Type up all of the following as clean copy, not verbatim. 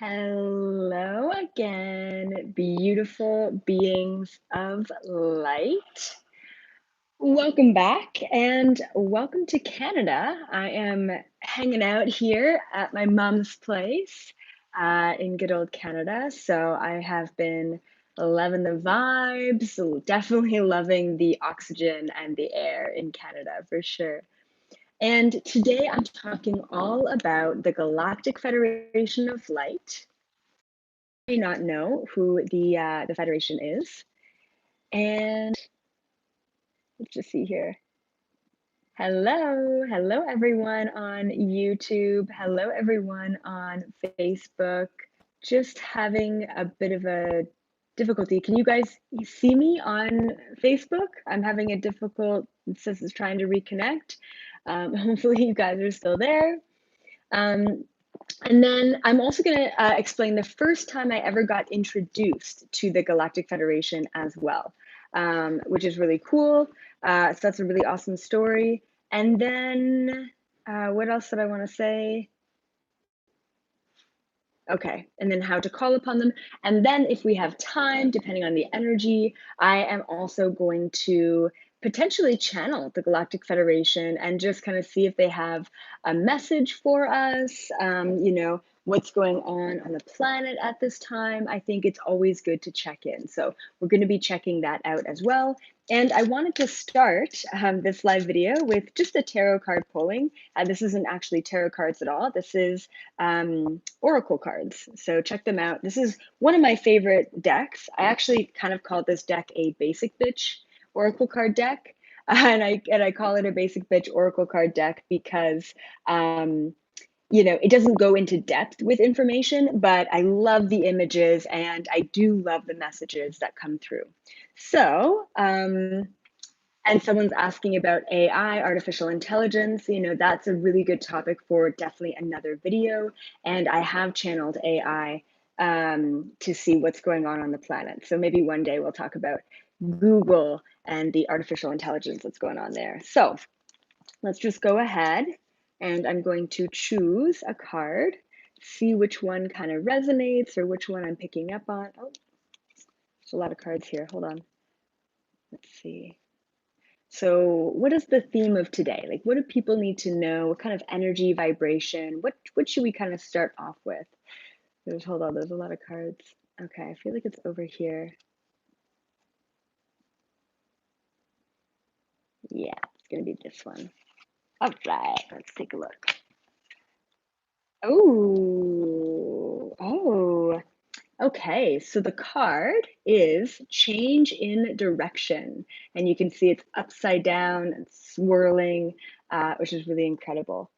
Hello again, beautiful beings of light. Welcome back and welcome to Canada. I am hanging out here at my mom's place in good old Canada. So I have been loving the vibes, definitely loving the oxygen and the air in Canada for sure. And today I'm talking all about the Galactic Federation of Light. May not know who the Federation is. And let's just see here. Hello everyone on YouTube. Hello everyone on Facebook. Just having a bit of a difficulty. Can you guys see me on Facebook? I'm having a difficult, it says it's trying to reconnect. Hopefully you guys are still there. And then I'm also going to explain the first time I ever got introduced to the Galactic Federation as well, which is really cool. So that's a really awesome story. And then what else did I want to say? Okay, and then how to call upon them. And then if we have time, depending on the energy, I am also going to potentially channel the Galactic Federation and just kind of see if they have a message for us, what's going on the planet at this time. I think it's always good to check in. So we're going to be checking that out as well. And I wanted to start this live video with just a tarot card pulling. This isn't actually tarot cards at all. This is oracle cards. So check them out. This is one of my favorite decks. I actually kind of call this deck a basic bitch oracle card deck. And I call it a basic bitch oracle card deck because it doesn't go into depth with information, but I love the images and I do love the messages that come through. So, and someone's asking about AI, artificial intelligence. That's a really good topic for definitely another video. And I have channeled AI to see what's going on the planet. So maybe one day we'll talk about Google and the artificial intelligence that's going on there. So let's just go ahead and I'm going to choose a card, see which one kind of resonates or which one I'm picking up on. Oh, there's a lot of cards here. Hold on. Let's see. So what is the theme of today? Like, what do people need to know? What kind of energy, vibration? What should we kind of start off with? Hold on, there's a lot of cards. Okay, I feel like it's over here. Yeah, it's gonna be this one. All right, let's take a look. Oh, okay. So the card is change in direction. And you can see it's upside down and swirling, which is really incredible.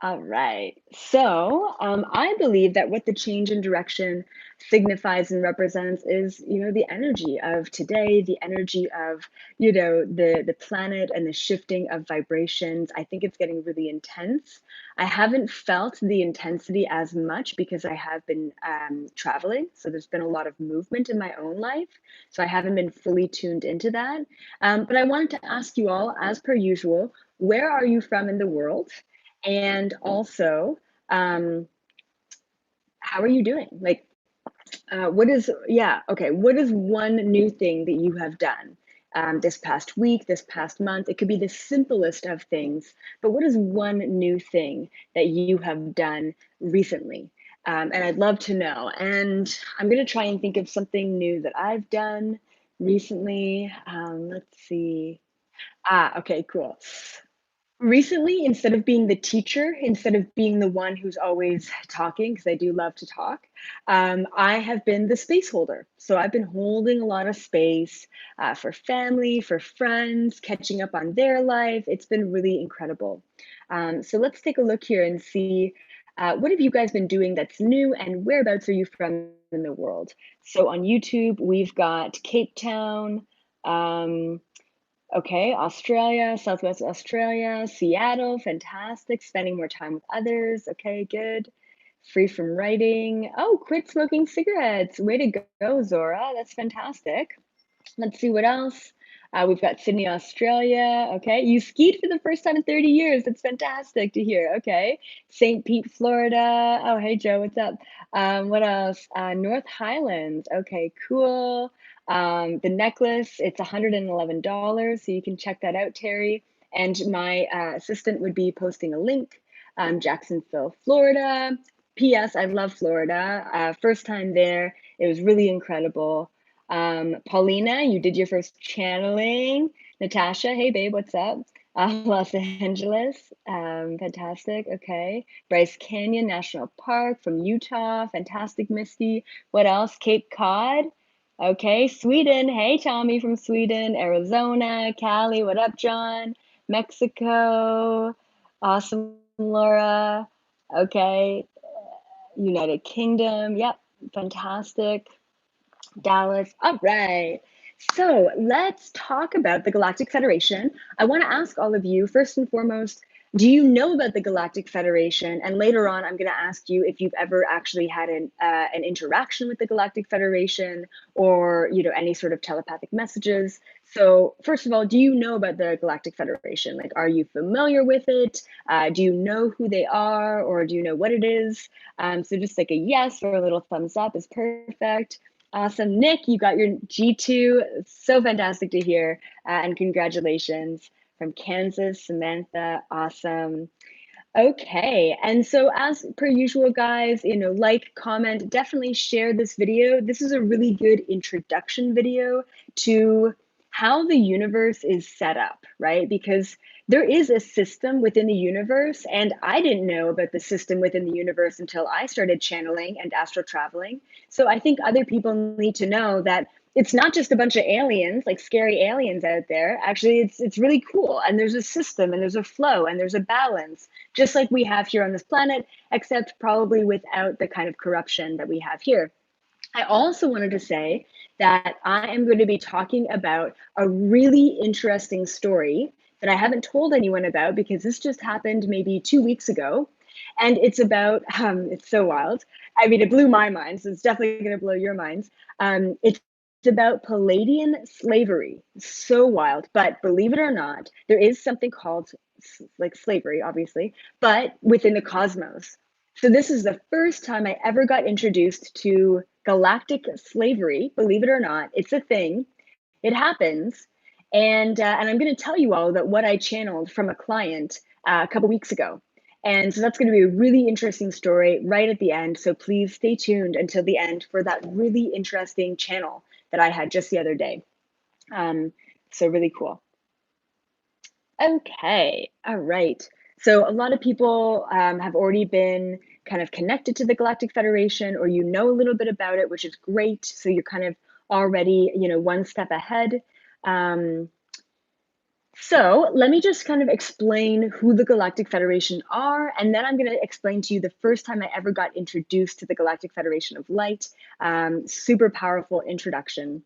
All right. So I believe that what the change in direction signifies and represents is, the energy of today, the energy of, the planet and the shifting of vibrations. I think it's getting really intense. I haven't felt the intensity as much because I have been traveling. So there's been a lot of movement in my own life. So I haven't been fully tuned into that. But I wanted to ask you all, as per usual, where are you from in the world? And also, how are you doing? Like, what is one new thing that you have done this past week, this past month? It could be the simplest of things, but what is one new thing that you have done recently? And I'd love to know. And I'm going to try and think of something new that I've done recently. Let's see. Okay, cool. Recently, instead of being the teacher, instead of being the one who's always talking, because I do love to talk, I have been the space holder. So I've been holding a lot of space for family, for friends, catching up on their life. It's been really incredible. So let's take a look here and see what have you guys been doing that's new and whereabouts are you from in the world? So on YouTube, we've got Cape Town. Okay, Australia, Southwest Australia, Seattle, fantastic. Spending more time with others. Okay, good. Free from writing. Oh, quit smoking cigarettes. Way to go, Zora. That's fantastic. Let's see what else. We've got Sydney, Australia. Okay. You skied for the first time in 30 years. That's fantastic to hear. Okay. St. Pete, Florida. Oh, hey, Joe, what's up? What else? North Highlands. Okay, cool. The necklace, it's $111. So you can check that out, Terry. And my assistant would be posting a link. Jacksonville, Florida. P.S. I love Florida. First time there. It was really incredible. Paulina, you did your first channeling. Natasha, hey babe, what's up? Los Angeles, fantastic. Okay. Bryce Canyon National Park from Utah, fantastic, Misty. What else? Cape Cod. Okay, Sweden. Hey, Tommy from Sweden. Arizona, Cali. What up, John? Mexico. Awesome, Laura. Okay. United Kingdom. Yep, fantastic. Dallas. All right. So let's talk about the Galactic Federation. I want to ask all of you, first and foremost, do you know about the Galactic Federation? And later on, I'm going to ask you if you've ever actually had an interaction with the Galactic Federation, or any sort of telepathic messages. So first of all, do you know about the Galactic Federation? Like, are you familiar with it? Do you know who they are, or do you know what it is? So just like a yes or a little thumbs up is perfect. Awesome. Nick, you got your G2. So fantastic to hear. And congratulations from Kansas, Samantha. Awesome. Okay. And so as per usual, guys, like, comment, definitely share this video. This is a really good introduction video to how the universe is set up, right? Because there is a system within the universe, and I didn't know about the system within the universe until I started channeling and astral traveling. So I think other people need to know that it's not just a bunch of aliens, like scary aliens out there. Actually, it's really cool, and there's a system, and there's a flow, and there's a balance, just like we have here on this planet, except probably without the kind of corruption that we have here. I also wanted to say that I am going to be talking about a really interesting story that I haven't told anyone about, because this just happened maybe 2 weeks ago. And it's about, it's so wild. I mean, it blew my mind, so it's definitely going to blow your minds. It's about Palladian slavery. So wild. But believe it or not, there is something called like slavery, obviously, but within the cosmos. So this is the first time I ever got introduced to galactic slavery. Believe it or not, it's a thing. It happens. And I'm going to tell you all about what I channeled from a client a couple weeks ago. And so that's going to be a really interesting story right at the end. So please stay tuned until the end for that really interesting channel that I had just the other day. So really cool. Okay, all right. So a lot of people have already been kind of connected to the Galactic Federation, or know a little bit about it, which is great. So you're kind of already, one step ahead. So let me just kind of explain who the Galactic Federation are, and then I'm going to explain to you the first time I ever got introduced to the Galactic Federation of Light. Super powerful introduction.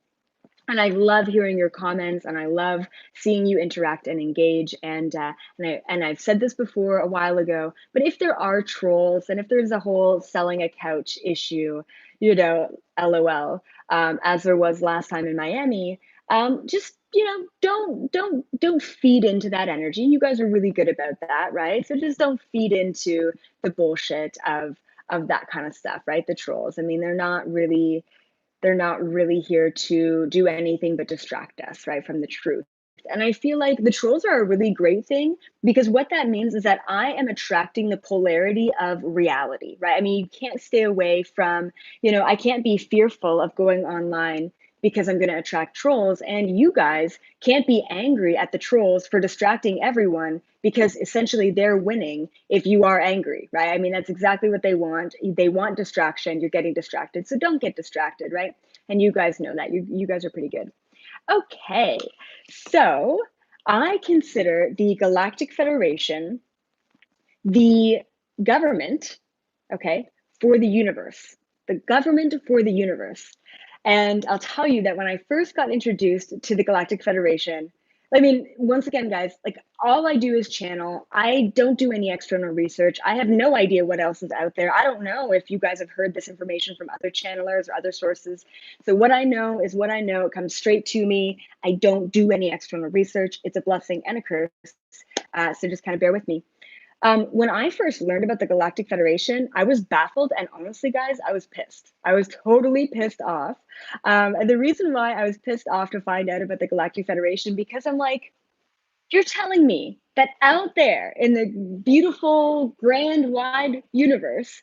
And I love hearing your comments, and I love seeing you interact and engage. And I've said this before a while ago, but if there are trolls, and if there's a whole selling a couch issue, LOL, as there was last time in Miami, just don't feed into that energy. You guys are really good about that, right? So just don't feed into the bullshit of that kind of stuff, right? The trolls. I mean, they're not really here to do anything but distract us, right, from the truth. And I feel like the trolls are a really great thing, because what that means is that I am attracting the polarity of reality, right? I mean, you can't stay away from, I can't be fearful of going online because I'm going to attract trolls. And you guys can't be angry at the trolls for distracting everyone, because essentially they're winning if you are angry, right? I mean, that's exactly what they want. They want distraction. You're getting distracted. So don't get distracted, right? And you guys know that. You guys are pretty good. Okay, so I consider the Galactic Federation the government, okay, for the universe, the government for the universe. And I'll tell you that when I first got introduced to the Galactic Federation, I mean, once again, guys, like all I do is channel. I don't do any external research. I have no idea what else is out there. I don't know if you guys have heard this information from other channelers or other sources. So what I know is what I know. It comes straight to me. I don't do any external research. It's a blessing and a curse. So just kind of bear with me. When I first learned about the Galactic Federation, I was baffled, and honestly, guys, I was pissed. I was totally pissed off. And the reason why I was pissed off to find out about the Galactic Federation, because I'm like, you're telling me that out there in the beautiful, grand, wide universe,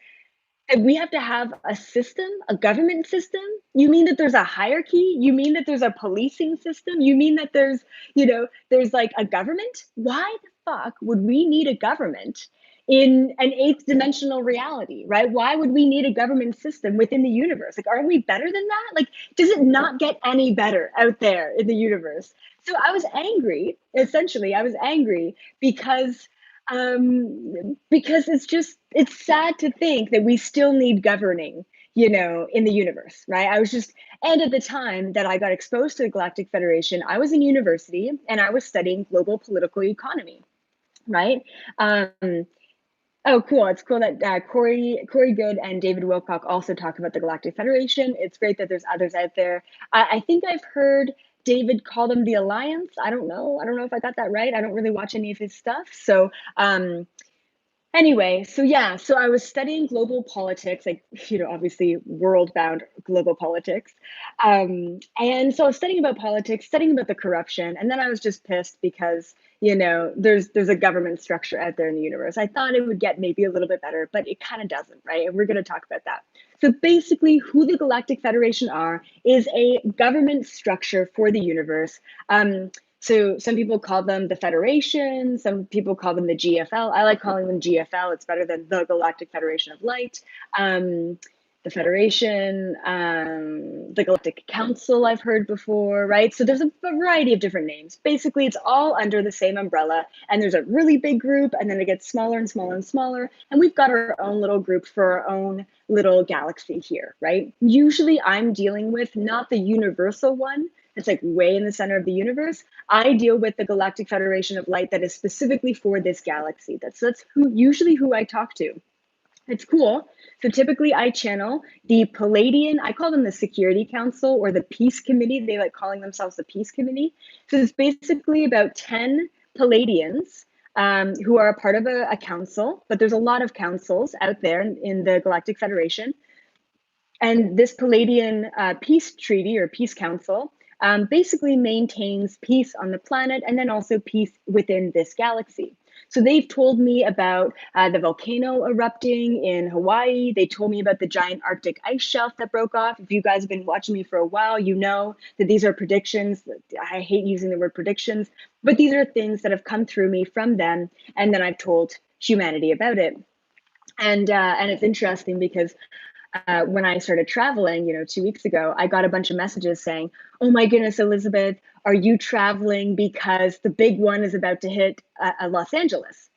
and we have to have a system, a government system? You mean that there's a hierarchy? You mean that there's a policing system? You mean that there's, there's like a government? Why the fuck would we need a government in an eighth dimensional reality, right? Why would we need a government system within the universe? Like, aren't we better than that? Like, does it not get any better out there in the universe? So I was angry, essentially. I was angry because it's sad to think that we still need governing, in the universe, right? And at the time that I got exposed to the Galactic Federation, I was in university and I was studying global political economy, right? um, Oh, cool. It's cool that Corey Good and David Wilcock also talk about the Galactic Federation. It's great that there's others out there. I think I've heard David call them the Alliance. I don't know. I don't know if I got that right. I don't really watch any of his stuff. So anyway, so yeah, so I was studying global politics, like, obviously world bound global politics. And so I was studying about politics, studying about the corruption, and then I was just pissed because, there's a government structure out there in the universe. I thought it would get maybe a little bit better, but it kind of doesn't, right? And we're going to talk about that. So basically, who the Galactic Federation are is a government structure for the universe. So some people call them the Federation, some people call them the GFL. I like calling them GFL. It's better than the Galactic Federation of Light. The Federation, the Galactic Council, I've heard before, right? So there's a variety of different names. Basically, it's all under the same umbrella, and there's a really big group, and then it gets smaller and smaller and smaller, and we've got our own little group for our own little galaxy here, right? Usually I'm dealing with not the universal one, it's like way in the center of the universe. I deal with the Galactic Federation of Light that is specifically for this galaxy. That's usually who I talk to. It's cool. So typically I channel the Palladian, I call them the Security Council or the Peace Committee. They like calling themselves the Peace Committee. So it's basically about 10 Palladians who are a part of a council, but there's a lot of councils out there in the Galactic Federation. And this Palladian Peace Treaty or Peace Council basically maintains peace on the planet and then also peace within this galaxy. So they've told me about the volcano erupting in Hawaii. They told me about the giant Arctic ice shelf that broke off. If you guys have been watching me for a while, you know that these are predictions. I hate using the word predictions, but these are things that have come through me from them, and then I've told humanity about it. And it's interesting because when I started traveling, 2 weeks ago, I got a bunch of messages saying, "Oh my goodness, Elizabeth, are you traveling because the big one is about to hit Los Angeles?"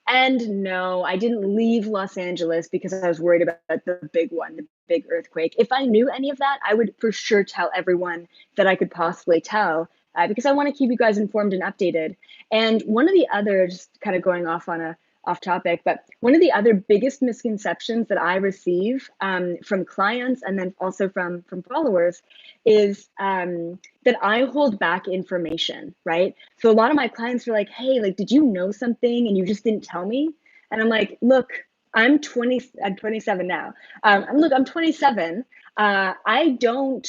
And no, I didn't leave Los Angeles because I was worried about the big one, the big earthquake. If I knew any of that, I would for sure tell everyone that I could possibly tell, because I want to keep you guys informed and updated. And one of the other, just kind of going off topic, but one of the other biggest misconceptions that I receive from clients and then also from followers is that I hold back information, right? So a lot of my clients are like, "Hey, like, did you know something and you just didn't tell me?" And I'm like, "Look, I'm 27 now. I'm 27. I don't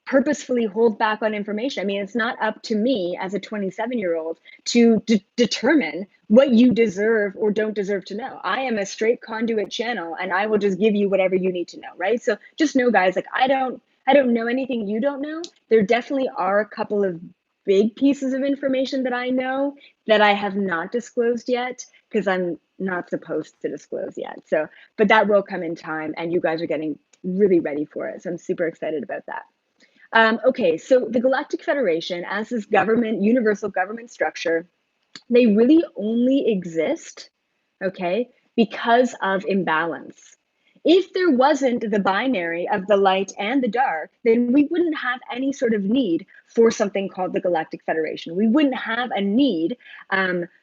purposefully hold back on information. I mean, it's not up to me as a 27-year-old to determine what you deserve or don't deserve to know. I am a straight conduit channel, and I will just give you whatever you need to know, right? So just know, guys, like, I don't know anything you don't know. There definitely are a couple of big pieces of information that I know that I have not disclosed yet because I'm not supposed to disclose yet. So, but that will come in time, and you guys are getting really ready for it. So I'm super excited about that. Okay, so the Galactic Federation, as this universal government structure, they really only exist, okay, because of imbalance. If there wasn't the binary of the light and the dark, then we wouldn't have any sort of need for something called the Galactic Federation. We wouldn't have a need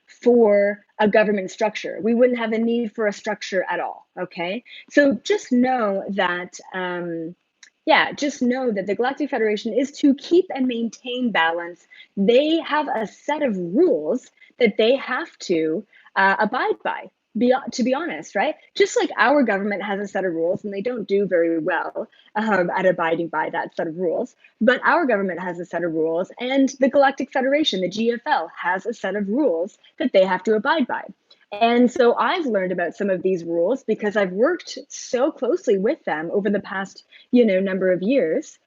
for a government structure. We wouldn't have a need for a structure at all. Okay, so just know that. Yeah, just know that the Galactic Federation is to keep and maintain balance. They have a set of rules that they have to abide by. To be honest, right? Just like our government has a set of rules, and they don't do very well at abiding by that set of rules. But our government has a set of rules, and the Galactic Federation, the GFL, has a set of rules that they have to abide by. And so I've learned about some of these rules because I've worked so closely with them over the past, number of years.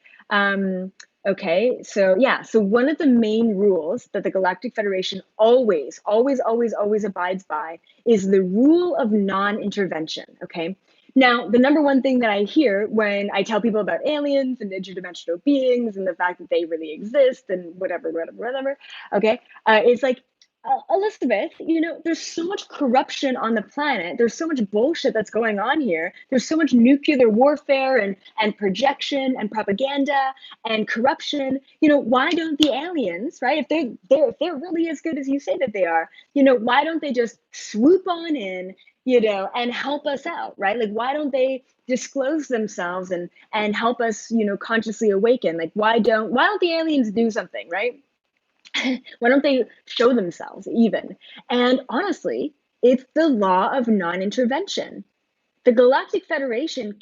Okay, so yeah, so one of the main rules that the Galactic Federation always abides by is the rule of non-intervention. Okay. Now, the number one thing that I hear when I tell people about aliens and interdimensional beings and the fact that they really exist and whatever, okay, it's like, Elizabeth, there's so much corruption on the planet. There's so much bullshit that's going on here. There's so much nuclear warfare and projection and propaganda and corruption. Why don't the aliens, right? If they're really as good as you say that they are, why don't they just swoop on in, and help us out, right? Like, why don't they disclose themselves and help us, consciously awaken? Like, why don't the aliens do something, right? Why don't they show themselves even? And honestly, it's the law of non-intervention. The Galactic Federation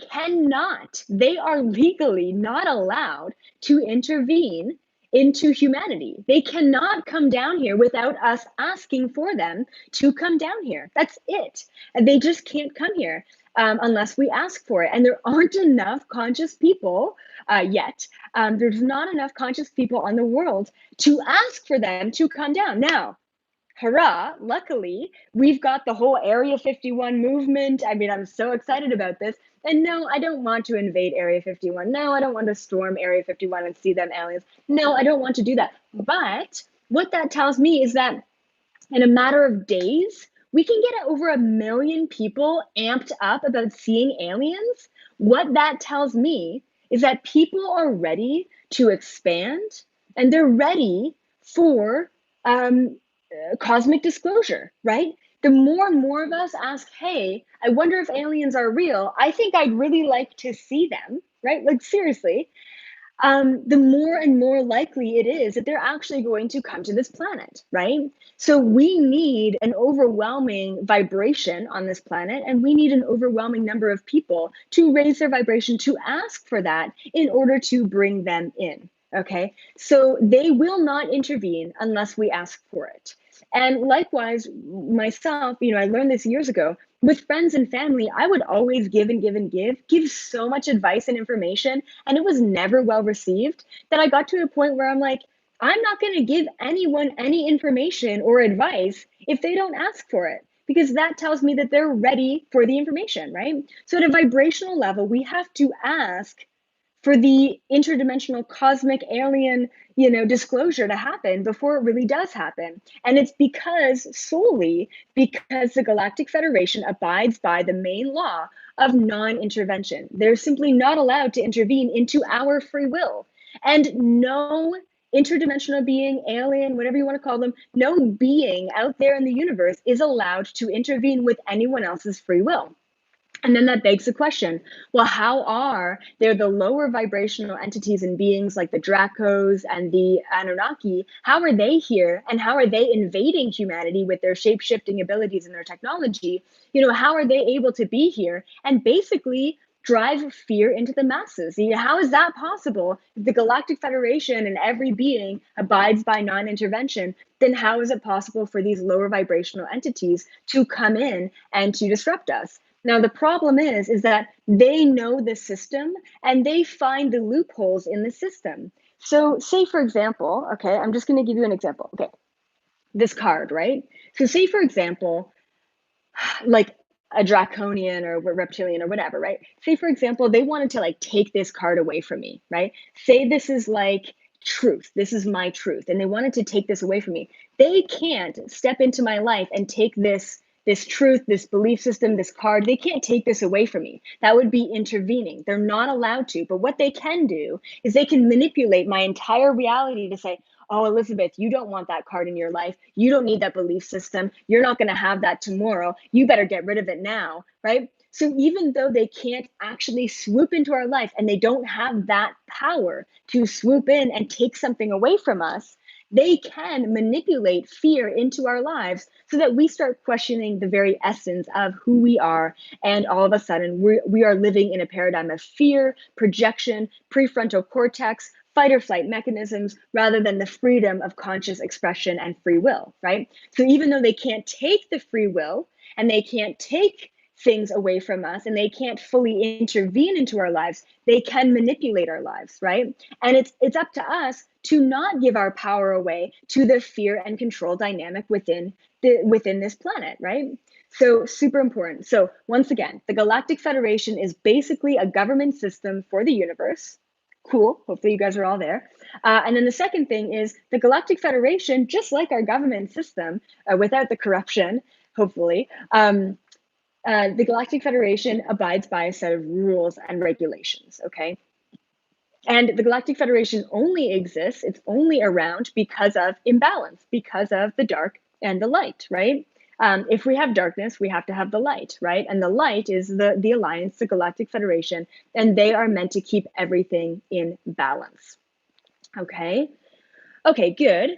they are legally not allowed to intervene into humanity. They cannot come down here without us asking for them to come down here. That's it. And they just can't come here unless we ask for it. And there aren't enough conscious people yet. There's not enough conscious people on the world to ask for them to come down. Now, hurrah, luckily, we've got the whole Area 51 movement. I mean, I'm so excited about this. And no, I don't want to invade Area 51. No, I don't want to storm Area 51 and see them aliens. No, I don't want to do that. But what that tells me is that in a matter of days, we can get over 1 million people amped up about seeing aliens. What that tells me is that people are ready to expand and they're ready for cosmic disclosure, right? The more and more of us ask, hey, I wonder if aliens are real. I think I'd really like to see them, right? Like, seriously. The more and more likely it is that they're actually going to come to this planet, right? So we need an overwhelming vibration on this planet, and we need an overwhelming number of people to raise their vibration to ask for that in order to bring them in. Okay, so they will not intervene unless we ask for it. And likewise, myself, I learned this years ago. With friends and family, I would always give and give so much advice and information, and it was never well received that I got to a point where I'm like, I'm not going to give anyone any information or advice if they don't ask for it, because that tells me that they're ready for the information, right? So at a vibrational level, we have to ask for the interdimensional cosmic alien, disclosure to happen before it really does happen. And it's solely because the Galactic Federation abides by the main law of non-intervention. They're simply not allowed to intervene into our free will. And no interdimensional being, alien, whatever you want to call them, no being out there in the universe is allowed to intervene with anyone else's free will. And then that begs the question, well, how are there the lower vibrational entities and beings like the Dracos and the Anunnaki? How are they here, and how are they invading humanity with their shape-shifting abilities and their technology? How are they able to be here and basically drive fear into the masses? How is that possible? If the Galactic Federation and every being abides by non-intervention, then how is it possible for these lower vibrational entities to come in and to disrupt us? Now, the problem is that they know the system and they find the loopholes in the system. So say, for example, okay, I'm just going to give you an example. Okay, this card, right? So say, for example, like a draconian or reptilian or whatever, right? Say, for example, they wanted to take this card away from me, right? Say this is like truth. This is my truth. And they wanted to take this away from me. They can't step into my life and take this this truth, this belief system, this card. They can't take this away from me. That would be intervening. They're not allowed to. But what they can do is they can manipulate my entire reality to say, oh, Elizabeth, you don't want that card in your life. You don't need that belief system. You're not going to have that tomorrow. You better get rid of it now, right? So even though they can't actually swoop into our life and they don't have that power to swoop in and take something away from us, they can manipulate fear into our lives so that we start questioning the very essence of who we are. And all of a sudden, we are living in a paradigm of fear, projection, prefrontal cortex, fight or flight mechanisms, rather than the freedom of conscious expression and free will, right? So even though they can't take the free will and they can't take things away from us and they can't fully intervene into our lives, they can manipulate our lives, right? And it's up to us to not give our power away to the fear and control dynamic within this planet, right? So super important. So once again, the Galactic Federation is basically a government system for the universe. Cool. Hopefully you guys are all there. And then the second thing is the Galactic Federation, just like our government system, without the corruption, hopefully, the Galactic Federation abides by a set of rules and regulations, okay? And the Galactic Federation only exists, it's only around because of imbalance, because of the dark and the light, right? If we have darkness, we have to have the light, right? And the light is the Alliance, the Galactic Federation, and they are meant to keep everything in balance, okay? Okay, good.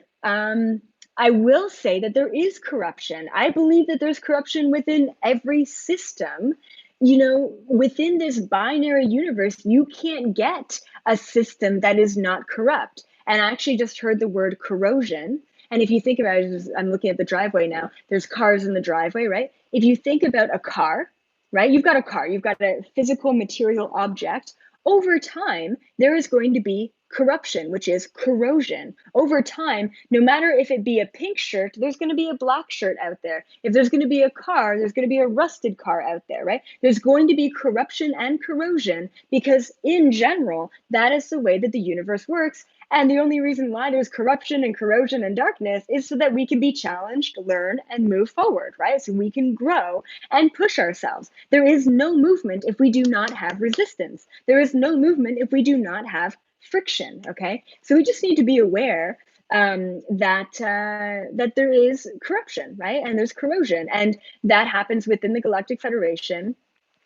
I will say that there is corruption. I believe that there's corruption within every system. You know, within this binary universe, you can't get a system that is not corrupt. And I actually just heard the word corrosion. And if you think about it, I'm looking at the driveway now, there's cars in the driveway, right? If you think about a car, right? You've got a car, you've got a physical material object. Over time, there is going to be corruption, which is corrosion. Over time, no matter if it be a pink shirt, there's going to be a black shirt out there. If there's going to be a car, there's going to be a rusted car out there, right? There's going to be corruption and corrosion because in general, that is the way that the universe works. And the only reason why there's corruption and corrosion and darkness is so that we can be challenged, learn, and move forward, right? So we can grow and push ourselves. There is no movement if we do not have resistance. There is no movement if we do not have friction, okay? So we just need to be aware that there is corruption, right? And there's corrosion, and that happens within the Galactic Federation.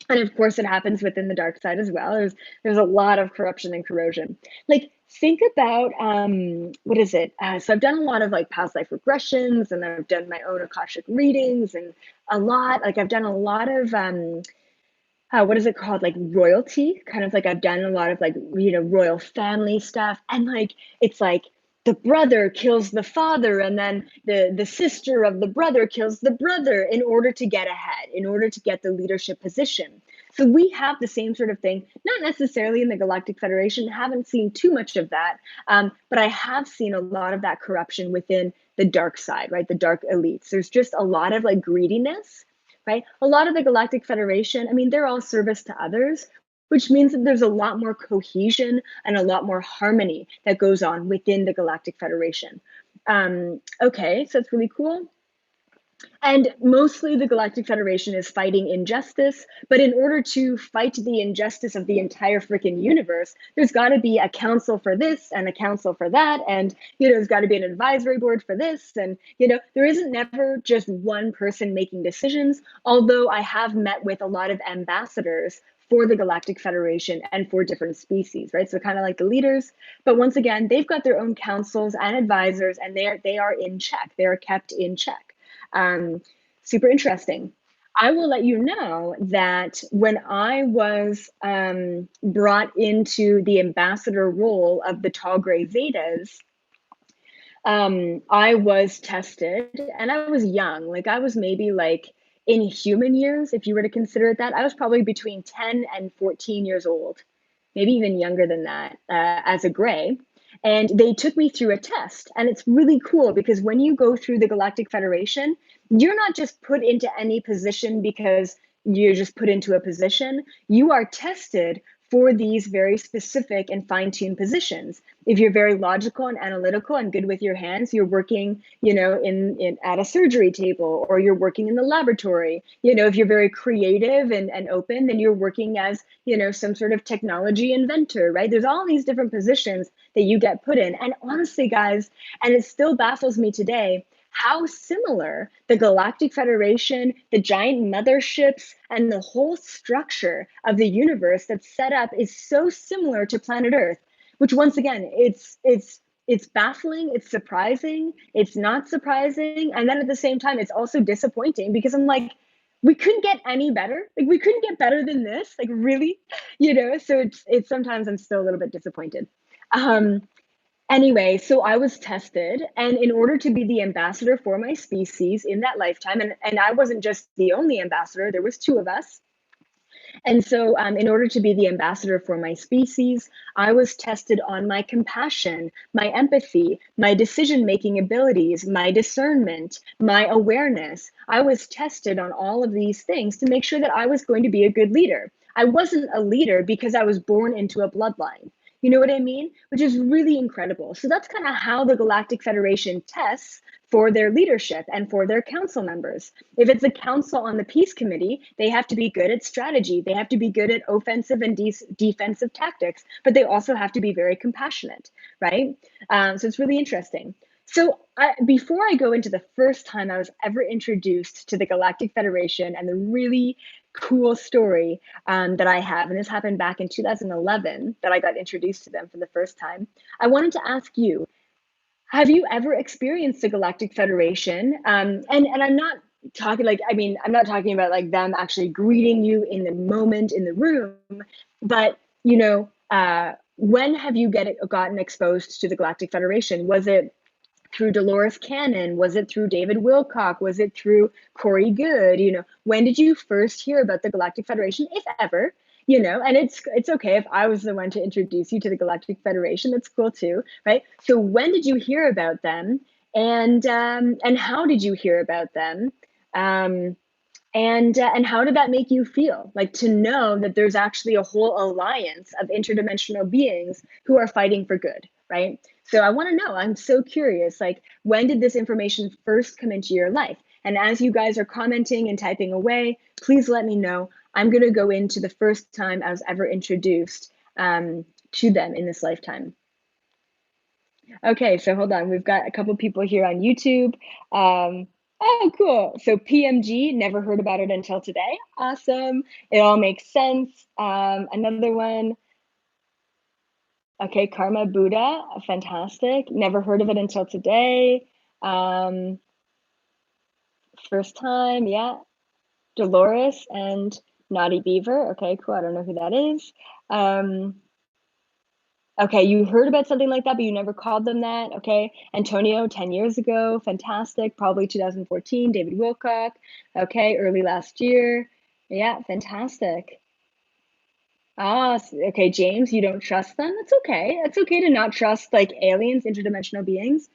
And of course, it happens within the dark side as well. There's a lot of corruption and corrosion. Like, think about what is it? So I've done a lot of like past life regressions, and I've done my own Akashic readings, and I've done a lot of what is it called? Like royalty, kind of like I've done a lot of like, you know, royal family stuff. And like, it's like the brother kills the father, and then the sister of the brother kills the brother in order to get ahead, in order to get the leadership position. So we have the same sort of thing, not necessarily in the Galactic Federation, haven't seen too much of that, but I have seen a lot of that corruption within the dark side, right? The dark elites. There's just a lot of like greediness, right? A lot of the Galactic Federation, I mean, they're all service to others, which means that there's a lot more cohesion and a lot more harmony that goes on within the Galactic Federation. Okay, so that's really cool. And mostly the Galactic Federation is fighting injustice, but in order to fight the injustice of the entire freaking universe, there's got to be a council for this and a council for that, and you know, there's got to be an advisory board for this, and you know, there isn't never just one person making decisions, although I have met with a lot of ambassadors for the Galactic Federation and for different species, right? So kind of like the leaders, but once again, they've got their own councils and advisors, and they are in check. They are kept in check. Super interesting. I will let you know that when I was brought into the ambassador role of the Tall Gray Zetas, I was tested, and I was young. Like I was maybe like in human years, if you were to consider it that, I was probably between 10 and 14 years old, maybe even younger than that, as a gray. And they took me through a test. And it's really cool because when you go through the Galactic Federation, you're not just put into any position because you're just put into a position. You are tested for these very specific and fine-tuned positions. If you're very logical and analytical and good with your hands, you're working, in at a surgery table, or you're working in the laboratory. If you're very creative and open, then you're working as, some sort of technology inventor, right? There's all these different positions that you get put in. And honestly, guys, and it still baffles me today, how similar the Galactic Federation, the giant motherships, and the whole structure of the universe that's set up is so similar to planet Earth, which once again, it's baffling, it's surprising, it's not surprising, and then at the same time, it's also disappointing because I'm like, we couldn't get any better. Like we couldn't get better than this. Like really, So it's sometimes I'm still a little bit disappointed. Um, Anyway, so I was tested, and in order to be the ambassador for my species in that lifetime, and I wasn't just the only ambassador, there was two of us. And so in order to be the ambassador for my species, I was tested on my compassion, my empathy, my decision-making abilities, my discernment, my awareness. I was tested on all of these things to make sure that I was going to be a good leader. I wasn't a leader because I was born into a bloodline. You know what I mean? Which is really incredible. So that's kind of how the Galactic Federation tests for their leadership and for their council members. If it's a council on the peace committee, they have to be good at strategy. They have to be good at offensive and defensive tactics, but they also have to be very compassionate, right? So it's really interesting. So before I go into the first time I was ever introduced to the Galactic Federation and the really cool story that I have, and this happened back in 2011 that I got introduced to them for the first time, I wanted to ask you, have you ever experienced the Galactic Federation? And I'm not talking I'm not talking about like them actually greeting you in the moment in the room, but when have you gotten exposed to the Galactic Federation? Was it through Dolores Cannon? Was it through David Wilcock? Was it through Corey Good? When did you first hear about the Galactic Federation, if ever? And it's okay if I was the one to introduce you to the Galactic Federation. That's cool too, right? So when did you hear about them, and how did you hear about them? And how did that make you feel? Like to know that there's actually a whole alliance of interdimensional beings who are fighting for good, right? So I want to know, I'm so curious, like when did this information first come into your life? And as you guys are commenting and typing away, please let me know. I'm going to go into the first time I was ever introduced to them in this lifetime. Okay, so hold on. We've got a couple people here on YouTube. Oh, cool. So PMG, never heard about it until today. Awesome. It all makes sense. Another one. Okay, Karma Buddha, fantastic. Never heard of it until today. First time, yeah. Dolores and Naughty Beaver. Okay, cool. I don't know who that is. Okay, you heard about something like that, but you never called them that. Okay, Antonio, 10 years ago, fantastic. Probably 2014, David Wilcock. Okay, early last year. Yeah, fantastic. Okay, James, you don't trust them? That's okay. It's okay to not trust like aliens, interdimensional beings.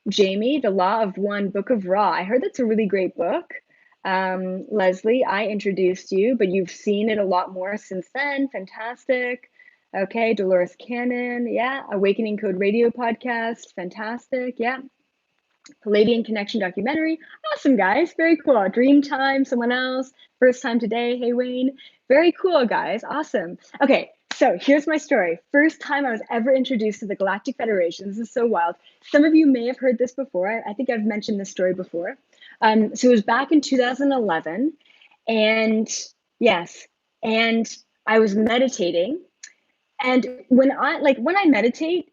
Jamie, The Law of One, Book of Ra. I heard that's a really great book. Leslie, I introduced you, but you've seen it a lot more since then. Fantastic. Okay, Dolores Cannon. Yeah. Awakening Code Radio podcast. Fantastic. Yeah. Palladian Connection documentary. Awesome, guys. Very cool. Dream Time, someone else. First time today. Hey, Wayne. Very cool, guys. Awesome. Okay, so here's my story. First time I was ever introduced to the Galactic Federation. This is so wild. Some of you may have heard this before. I think I've mentioned this story before. So it was back in 2011. And yes, and I was meditating. And when I meditate,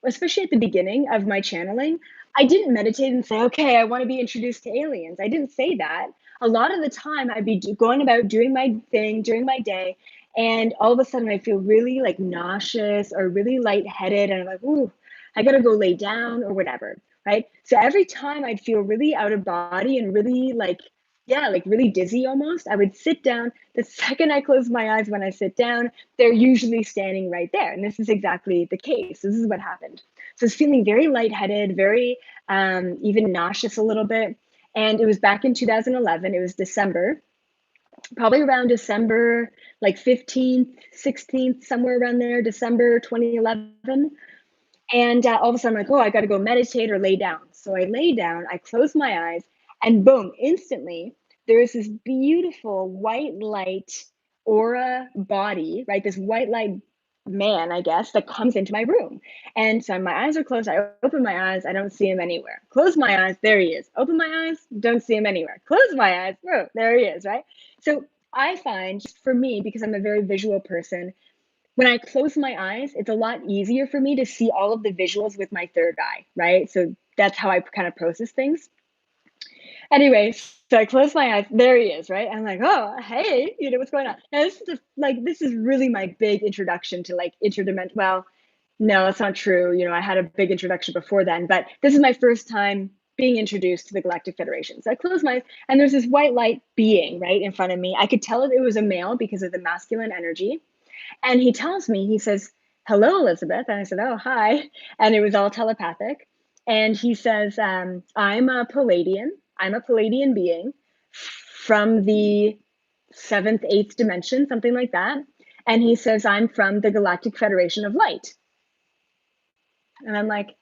especially at the beginning of my channeling, I didn't meditate and say, okay, I want to be introduced to aliens. I didn't say that. A lot of the time I'd be going about doing my thing during my day. And all of a sudden I feel really like nauseous or really lightheaded. And I'm like, ooh, I got to go lay down or whatever. Right. So every time I'd feel really out of body and really like really dizzy almost, I would sit down. The second I close my eyes when I sit down, they're usually standing right there. And this is exactly the case. This is what happened. So I was feeling very lightheaded, very even nauseous a little bit. And it was back in 2011. It was December. probably around December, like 15th, 16th, somewhere around there, December 2011. And all of a sudden, I'm like, oh, I got to go meditate or lay down. So I lay down, I close my eyes, and boom, instantly, there is this beautiful white light aura body, right? This white light man, I guess, that comes into my room. And so my eyes are closed. I open my eyes, I don't see him anywhere. Close my eyes, there he is. Open my eyes, don't see him anywhere. Close my eyes, whoa, there he is, right? So I find, just for me, because I'm a very visual person, when I close my eyes, it's a lot easier for me to see all of the visuals with my third eye, right? So that's how I kind of process things. Anyway, so I close my eyes. There he is, right? I'm like, oh, hey, what's going on? And this is really my big introduction to like interdimensional. Well, no, that's not true. I had a big introduction before then, but this is my first time being introduced to the Galactic Federation. So I close my eyes, and there's this white light being right in front of me. I could tell it was a male because of the masculine energy. And he tells me, he says, hello, Elizabeth. And I said, oh, hi. And it was all telepathic. And he says, I'm a Palladian. I'm a Palladian being from the seventh, eighth dimension, something like that. And he says, I'm from the Galactic Federation of Light. And I'm like,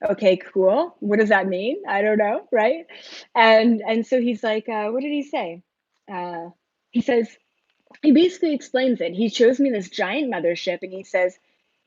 okay, cool. What does that mean? I don't know, right? And so he's like, what did he say? He says, he basically explains it. He shows me this giant mothership, and he says,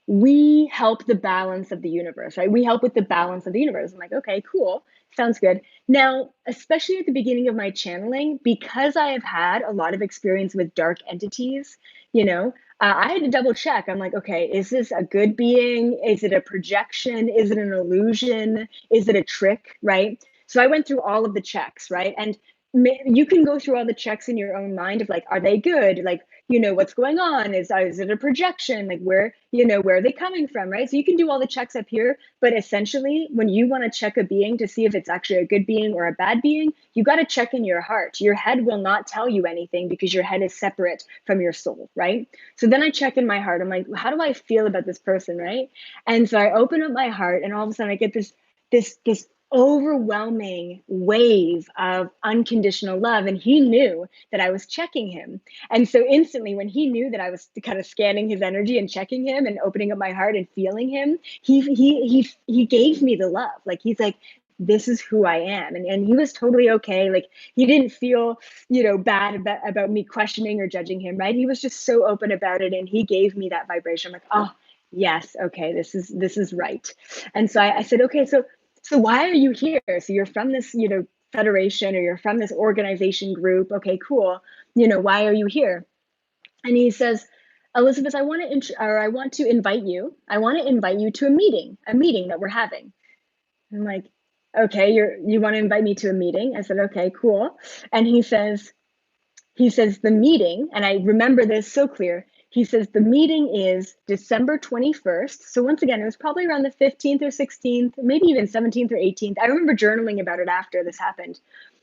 we help the balance of the universe, right? We help with the balance of the universe. I'm like, okay, cool. Sounds good. Now, especially at the beginning of my channeling, because I have had a lot of experience with dark entities, I had to double check. I'm like, okay, is this a good being? Is it a projection? Is it an illusion? Is it a trick, right? So I went through all of the checks, right? And you can go through all the checks in your own mind of like, are they good? Like, what's going on? Is it a projection? Like where are they coming from, right? So you can do all the checks up here, but essentially when you want to check a being to see if it's actually a good being or a bad being, you got to check in your heart. Your head will not tell you anything because your head is separate from your soul, right? So then I check in my heart. I'm like, how do I feel about this person, right? And so I open up my heart, and all of a sudden I get this overwhelming wave of unconditional love. And he knew that I was checking him. And so instantly, when he knew that I was kind of scanning his energy and checking him and opening up my heart and feeling him, he gave me the love. Like, he's like, this is who I am. And he was totally okay. Like, he didn't feel, bad about me questioning or judging him, right? He was just so open about it. And he gave me that vibration. I'm like, oh, yes, okay, this is right. And so I said, okay, so why are you here? So you're from this, federation, or you're from this organization group. Okay, cool. Why are you here? And he says, Elizabeth, I want to invite you. I want to invite you to a meeting that we're having. I'm like, okay, you want to invite me to a meeting? I said, okay, cool. And he says the meeting, and I remember this so clear. He says the meeting is December 21st. So once again, it was probably around the 15th or 16th, maybe even 17th or 18th. I remember journaling about it after this happened.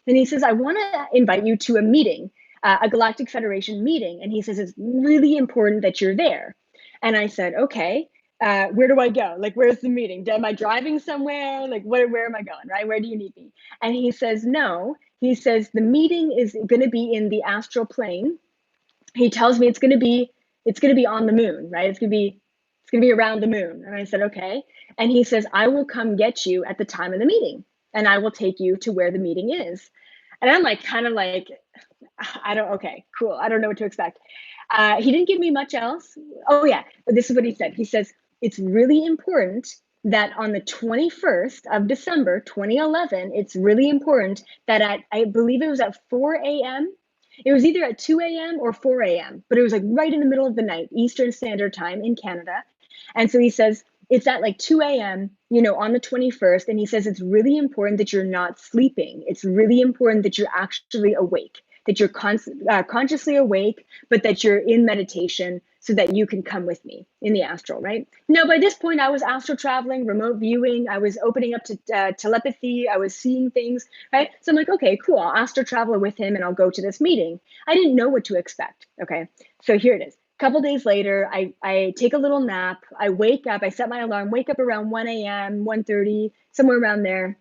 And he says, I want to invite you to a meeting, a Galactic Federation meeting. And he says, it's really important that you're there. And I said, okay, where do I go? Like, where's the meeting? Am I driving somewhere? Like, where am I going, right? Where do you need me? And he says, no. He says, the meeting is going to be in the astral plane. He tells me it's going to be on the moon, right? It's going to be around the moon. And I said, okay. And he says, I will come get you at the time of the meeting, and I will take you to where the meeting is. And I'm like, kind of like, okay, cool. I don't know what to expect. He didn't give me much else. Oh yeah, but this is what he said. He says, it's really important that on the 21st of December, 2011, it's really important that I believe it was at 4 a.m. It was either at 2 a.m. or 4 a.m., but it was like right in the middle of the night, Eastern Standard Time in Canada. And so he says, it's at like 2 a.m., on the 21st. And he says, it's really important that you're not sleeping. It's really important that you're actually awake, that you're consciously awake, but that you're in meditation so that you can come with me in the astral, right? Now, by this point, I was astral traveling, remote viewing. I was opening up to telepathy. I was seeing things, right? So I'm like, okay, cool. I'll astral travel with him and I'll go to this meeting. I didn't know what to expect. Okay, so here it is. A couple days later, I take a little nap. I wake up. I set my alarm, wake up around 1 a.m., 1:30, somewhere around there.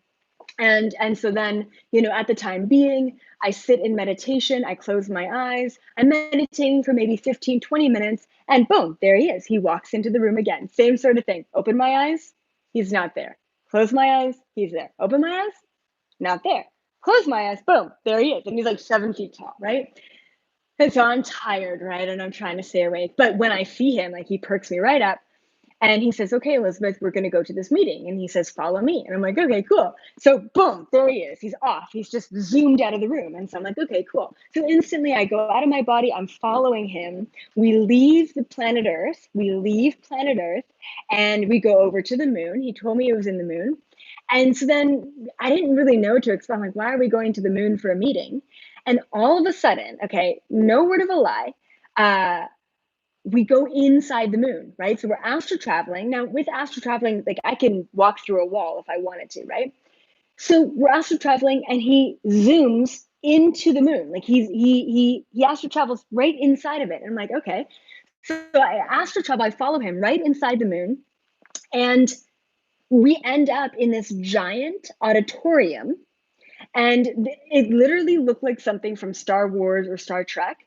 And so then, at the time being, I sit in meditation, I close my eyes, I'm meditating for maybe 15, 20 minutes, and boom, there he is. He walks into the room again. Same sort of thing. Open my eyes, he's not there. Close my eyes, he's there. Open my eyes, not there. Close my eyes, boom, there he is. And he's like 7 feet tall, right? And so I'm tired, right? And I'm trying to stay awake. But when I see him, like he perks me right up. And he says, okay, Elizabeth, we're going to go to this meeting. And he says, follow me. And I'm like, okay, cool. So boom, there he is. He's off. He's just zoomed out of the room. And so I'm like, okay, cool. So instantly I go out of my body. I'm following him. We leave the planet Earth. We leave planet Earth and we go over to the moon. He told me it was in the moon. And so then I didn't really know to expect, like, why are we going to the moon for a meeting? And all of a sudden, okay, no word of a lie, we go inside the moon, right? So we're astral traveling. Now, with astral traveling, like I can walk through a wall if I wanted to, right? So we're astral traveling and he zooms into the moon. Like he astral travels right inside of it. And I'm like, okay. So I astral travel, I follow him right inside the moon. And we end up in this giant auditorium. And it literally looked like something from Star Wars or Star Trek.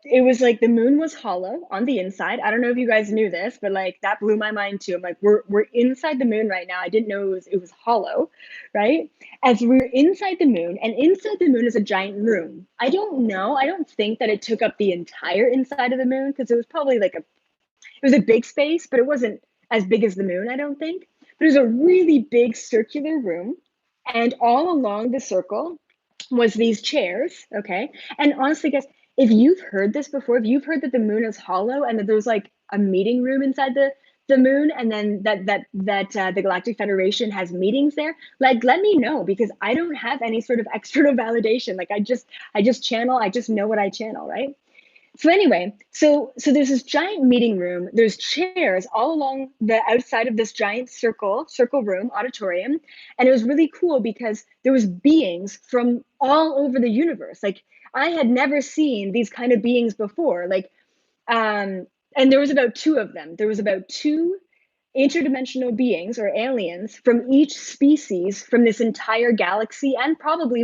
It was like the moon was hollow on the inside. I don't know if you guys knew this, but like that blew my mind too. I'm like, we're inside the moon right now. I didn't know it was hollow, right? As we're inside the moon, and inside the moon is a giant room. I don't know. I don't think that it took up the entire inside of the moon because it was probably like it was a big space, but it wasn't as big as the moon, I don't think. But it was a really big circular room, and all along the circle was these chairs, okay? And honestly, guys, if you've heard this before, if you've heard that the moon is hollow and that there's like a meeting room inside the moon, and then that the Galactic Federation has meetings there, like let me know because I don't have any sort of external validation. Like I just channel, I just know what I channel, right? So anyway, so there's this giant meeting room. There's chairs all along the outside of this giant circle room auditorium, and it was really cool because there was beings from all over the universe. Like I had never seen these kind of beings before. Like and there was about two of them. There was about two interdimensional beings or aliens from each species from this entire galaxy and probably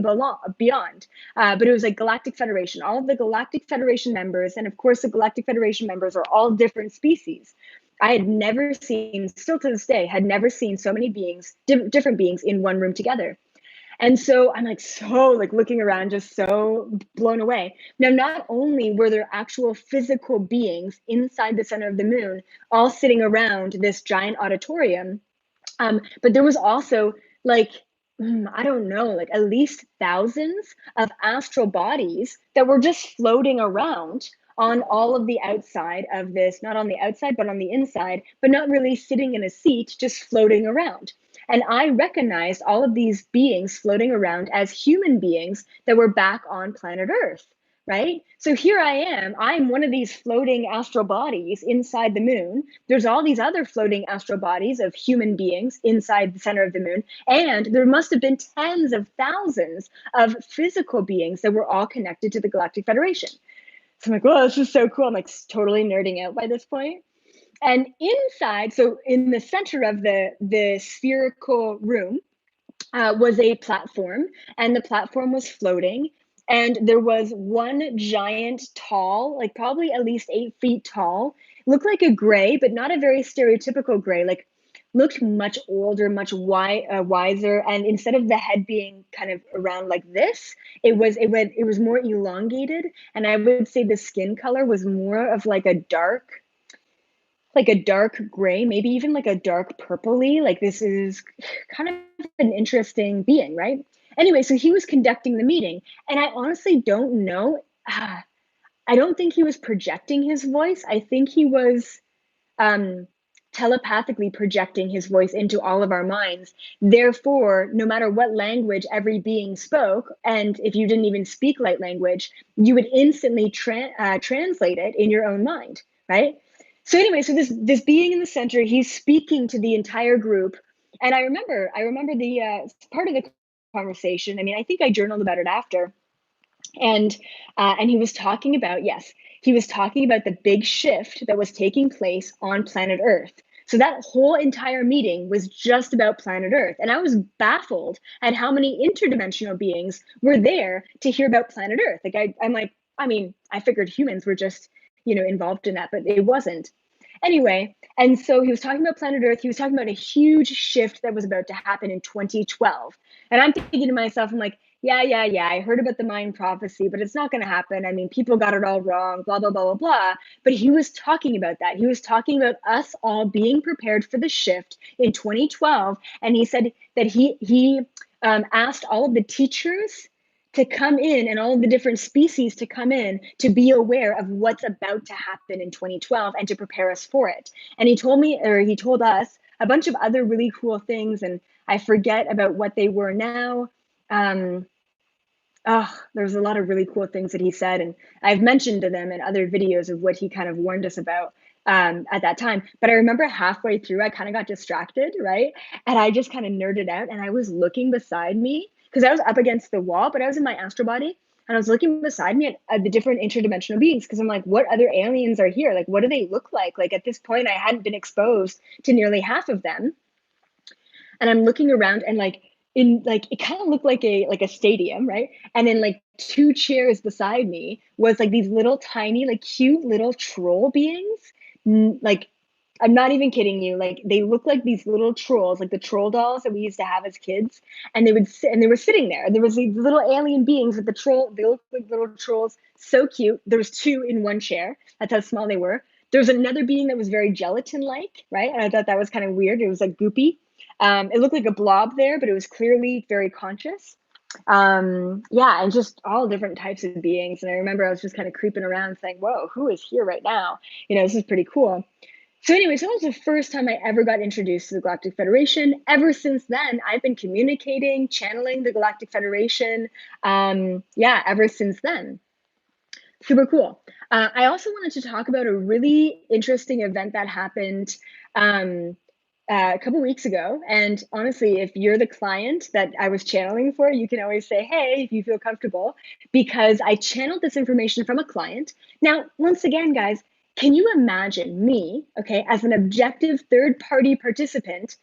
beyond. But it was like Galactic Federation, all of the Galactic Federation members. And of course, the Galactic Federation members are all different species. I had never seen, still to this day, had never seen so many beings, different beings in one room together. And so I'm like, so like looking around, just so blown away. Now, not only were there actual physical beings inside the center of the moon, all sitting around this giant auditorium, but there was also like, I don't know, like at least thousands of astral bodies that were just floating around on all of the outside of this, not on the outside, but on the inside, but not really sitting in a seat, just floating around. And I recognized all of these beings floating around as human beings that were back on planet Earth, right? So here I am. I'm one of these floating astral bodies inside the moon. There's all these other floating astral bodies of human beings inside the center of the moon. And there must have been tens of thousands of physical beings that were all connected to the Galactic Federation. So I'm like, oh, this is so cool. I'm like totally nerding out by this point. And inside, so in the center of the spherical room was a platform, and the platform was floating. And there was one giant, tall, like probably at least 8 feet tall, looked like a gray, but not a very stereotypical gray, like looked much older, much wiser. And instead of the head being kind of around like this, it was more elongated. And I would say the skin color was more of like a dark gray, maybe even like a dark purpley. Like this is kind of an interesting being, right? Anyway, so he was conducting the meeting, and I honestly don't know. I don't think he was projecting his voice. I think he was um, telepathically projecting his voice into all of our minds. Therefore, no matter what language every being spoke, and if you didn't even speak light language, you would instantly translate it in your own mind, right? So anyway, so this being in the center, he's speaking to the entire group, and I remember the part of the conversation. I mean, I think I journaled about it after, and he was talking about, yes, he was talking about the big shift that was taking place on planet Earth. So that whole entire meeting was just about planet Earth. And I was baffled at how many interdimensional beings were there to hear about planet Earth. Like I'm like, I mean, I figured humans were just, involved in that, but it wasn't. Anyway, and so he was talking about planet Earth. He was talking about a huge shift that was about to happen in 2012. And I'm thinking to myself, I'm like, yeah, yeah, yeah. I heard about the Mayan prophecy, but it's not going to happen. I mean, people got it all wrong, blah, blah, blah, blah, blah. But he was talking about that. He was talking about us all being prepared for the shift in 2012. And he said that he asked all of the teachers to come in and all of the different species to come in to be aware of what's about to happen in 2012 and to prepare us for it. And he told me, or he told us, a bunch of other really cool things, and I forget about what they were now. There's a lot of really cool things that he said, and I've mentioned to them in other videos of what he kind of warned us about at that time. But I remember halfway through, I kind of got distracted, right? And I just kind of nerded out, and I was looking beside me because I was up against the wall, but I was in my astral body, and I was looking beside me at the different interdimensional beings because I'm like, what other aliens are here? Like, what do they look like? Like at this point, I hadn't been exposed to nearly half of them, and I'm looking around and like it kind of looked like a stadium, right? And then like two chairs beside me was like these little tiny, like cute little troll beings. Like I'm not even kidding you. Like they look like these little trolls, like the troll dolls that we used to have as kids. And they would sit and they were sitting there. And there was these little alien beings with the troll, they looked like little trolls, so cute. There was two in one chair. That's how small they were. There was another being that was very gelatin-like, right? And I thought that was kind of weird. It was like goopy. It looked like a blob there, but it was clearly very conscious. Yeah, and just all different types of beings. And I remember I was just kind of creeping around saying, whoa, who is here right now? This is pretty cool. So anyway, so that was the first time I ever got introduced to the Galactic Federation. Ever since then, I've been communicating, channeling the Galactic Federation. Yeah, ever since then. Super cool. I also wanted to talk about a really interesting event that happened um, a couple weeks ago. And honestly, if you're the client that I was channeling for, you can always say, hey, if you feel comfortable, because I channeled this information from a client. Now, once again, guys, can you imagine me, okay, as an objective third party participant,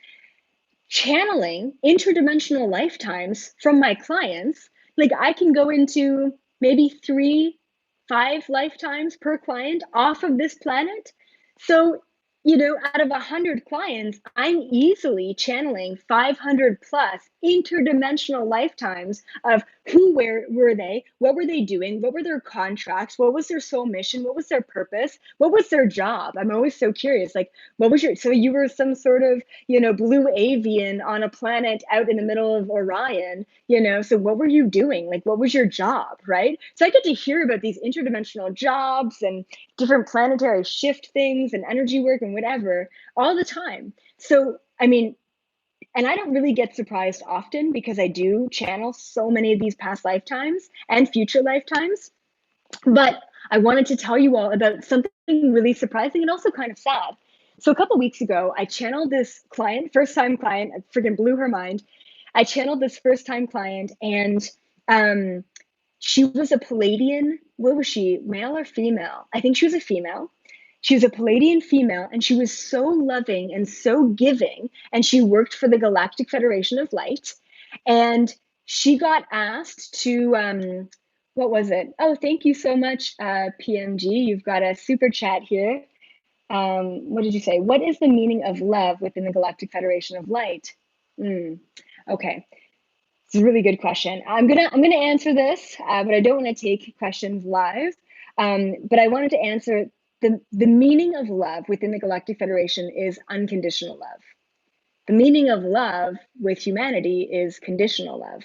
channeling interdimensional lifetimes from my clients? Like I can go into maybe 5 lifetimes per client off of this planet. So, out of 100 clients, I'm easily channeling 500 plus interdimensional lifetimes of where were they, what were they doing, what were their contracts, what was their soul mission, what was their purpose, what was their job. I'm always so curious, like, what was so you were some sort of, blue avian on a planet out in the middle of Orion, so what were you doing? Like, what was your job, right? So I get to hear about these interdimensional jobs and different planetary shift things and energy work and whatever all the time. So, I mean, and I don't really get surprised often because I do channel so many of these past lifetimes and future lifetimes. But I wanted to tell you all about something really surprising and also kind of sad. So a couple weeks ago, I channeled this client, first time client, I freaking blew her mind. I channeled this first time client, and she was a Palladian. What was she, male or female? I think she was a female. She was a Palladian female, and she was so loving and so giving. And she worked for the Galactic Federation of Light. And she got asked to, what was it? Oh, thank you so much, PMG. You've got a super chat here. What did you say? What is the meaning of love within the Galactic Federation of Light? Okay. It's a really good question. I'm gonna answer this, but I don't want to take questions live. But I wanted to answer the meaning of love within the Galactic Federation is unconditional love. The meaning of love with humanity is conditional love.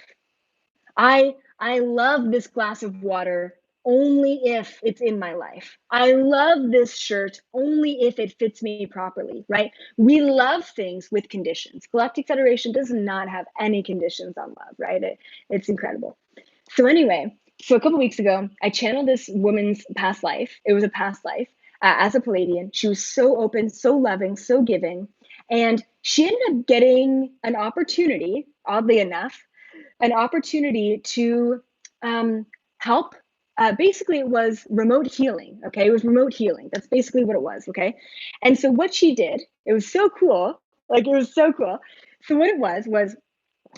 I love this glass of water only if it's in my life. I love this shirt only if it fits me properly, right? We love things with conditions. Galactic Federation does not have any conditions on love, right? It's incredible. So anyway, so a couple weeks ago, I channeled this woman's past life. It was a past life as a Palladian. She was so open, so loving, so giving. And she ended up getting an opportunity, oddly enough, an opportunity to help. Basically, it was remote healing. Okay, it was remote healing. That's basically what it was. Okay, and so what she did It was so cool. Like, it was so cool. So what it was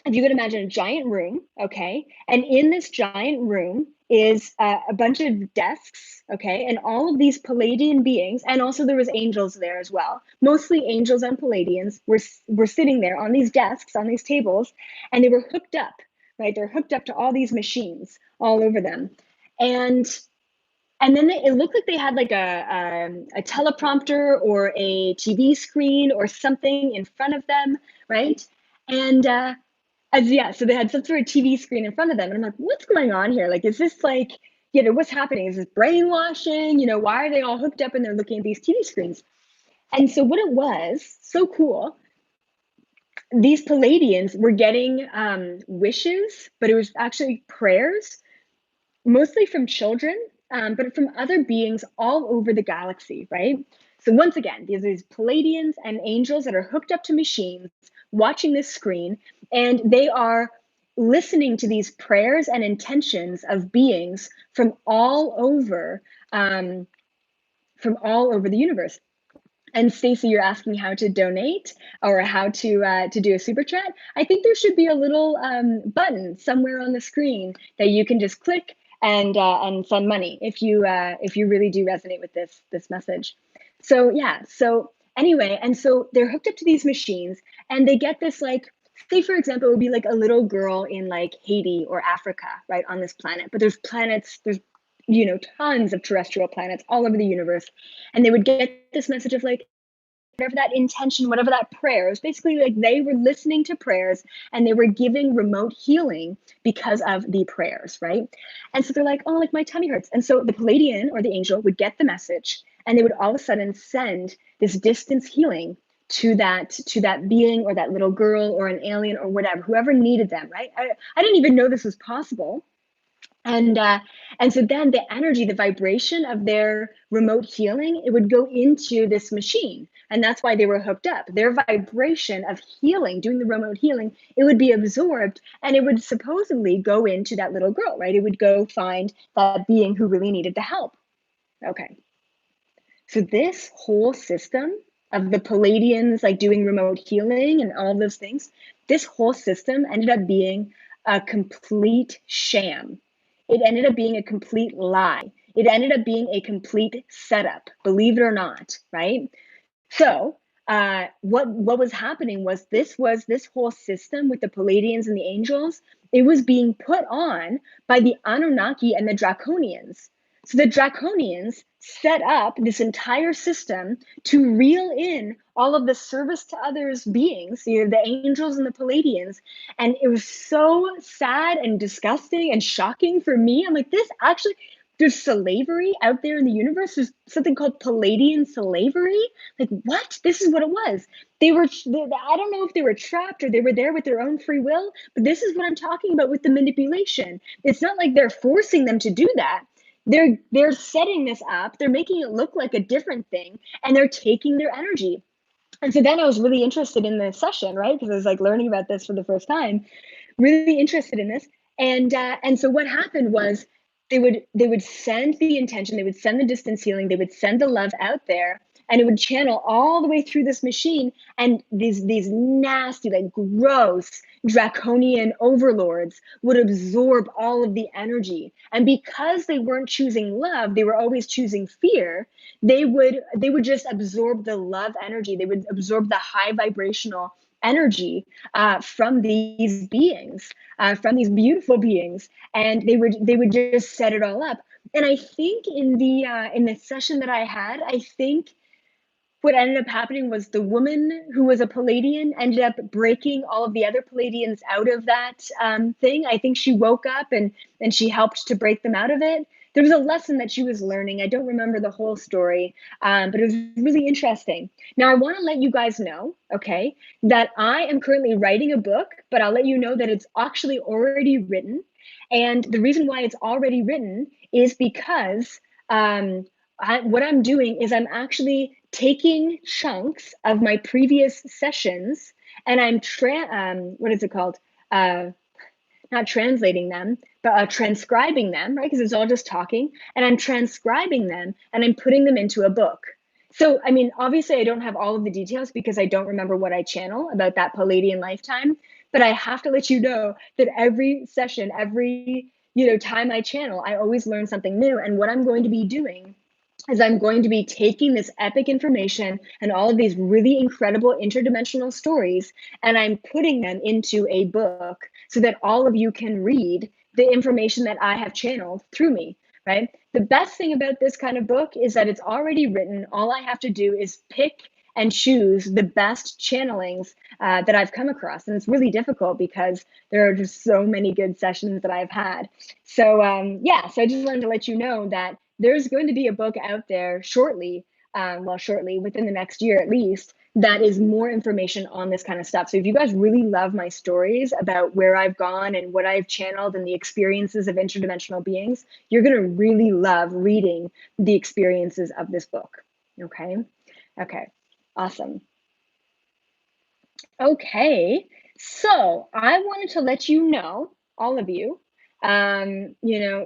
if you could imagine a giant room, okay? And in this giant room is a bunch of desks, okay? And all of these Palladian beings, and also there was angels there as well. Mostly angels and Palladians were sitting there on these desks, on these tables, and they were hooked up, right? They're hooked up to all these machines all over them. And then it looked like they had like a teleprompter or a TV screen or something in front of them, right? And yeah, so they had some sort of TV screen in front of them, and I'm like, what's going on here? Like, is this like, what's happening? Is this brainwashing? Why are they all hooked up and they're looking at these TV screens? And so what it was, so cool, these Palladians were getting wishes, but it was actually prayers, mostly from children, but from other beings all over the galaxy, right? So once again, these Palladians and angels that are hooked up to machines, watching this screen, and they are listening to these prayers and intentions of beings um, from all over the universe. And Stacey, you're asking how to donate or how to do a super chat. I think there should be a little button somewhere on the screen that you can just click and send money if you really do resonate with this message. So yeah. So anyway, and so they're hooked up to these machines, and they get this, like, say for example, it would be like a little girl in like Haiti or Africa, right, on this planet. But there's planets, there's tons of terrestrial planets all over the universe, and they would get this message of like, whatever that intention, whatever that prayer, it was basically like they were listening to prayers and they were giving remote healing because of the prayers, right? And so they're like, oh, like my tummy hurts. And so the Palladian or the angel would get the message, and they would all of a sudden send this distance healing to that being or that little girl or an alien or whatever, whoever needed them, right? I didn't even know this was possible. And so then the energy, the vibration of their remote healing, it would go into this machine, and that's why they were hooked up. Their vibration of healing, doing the remote healing, it would be absorbed, and it would supposedly go into that little girl, right? It would go find that being who really needed the help. Okay, so this whole system of the Palladians like doing remote healing and all those things, this whole system ended up being a complete sham. It ended up being a complete lie. It ended up being a complete setup, believe it or not, right? So what was happening was this whole system with the Palladians and the angels, it was being put on by the Anunnaki and the Draconians. So the Draconians set up this entire system to reel in all of the service to others beings, the angels and the Palladians. And it was so sad and disgusting and shocking for me. I'm like, this actually, there's slavery out there in the universe. There's something called Palladian slavery. Like, what? This is what it was. I don't know if they were trapped or they were there with their own free will, but this is what I'm talking about with the manipulation. It's not like they're forcing them to do that. They're setting this up. They're making it look like a different thing, and they're taking their energy. And so then I was really interested in this session, right? Because I was like learning about this for the first time, really interested in this. And so what happened was they would send the intention, they would send the distance healing, they would send the love out there, and it would channel all the way through this machine. And these nasty, like gross, draconian overlords would absorb all of the energy. And because they weren't choosing love, they were always choosing fear. They would just absorb the love energy. They would absorb the high vibrational energy from these beings, from these beautiful beings, and they would just set it all up. And I think in the session that I had, I think what ended up happening was the woman who was a Palladian ended up breaking all of the other Palladians out of that thing. I think she woke up and she helped to break them out of it. There was a lesson that she was learning. I don't remember the whole story, but it was really interesting. Now, I want to let you guys know, okay, that I am currently writing a book, but I'll let you know that it's actually already written. And the reason why it's already written is because what I'm doing is I'm actually taking chunks of my previous sessions, and I'm what is it called? Not translating them, but transcribing them, right? Because it's all just talking, and I'm transcribing them and I'm putting them into a book. So, I mean, obviously, I don't have all of the details because I don't remember what I channel about that Palladian lifetime. But I have to let you know that every session, every time I channel, I always learn something new. And what I'm going to be doing is I'm going to be taking this epic information and all of these really incredible interdimensional stories, and I'm putting them into a book so that all of you can read the information that I have channeled through me, right? The best thing about this kind of book is that it's already written. All I have to do is pick and choose the best channelings that I've come across. And it's really difficult because there are just so many good sessions that I've had. So, yeah, so I just wanted to let you know that there's going to be a book out there shortly, shortly, within the next year at least, that is more information on this kind of stuff. So if you guys really love my stories about where I've gone and what I've channeled and the experiences of interdimensional beings, you're going to really love reading the experiences of this book. Okay. Okay. Awesome. Okay, so I wanted to let you know, all of you,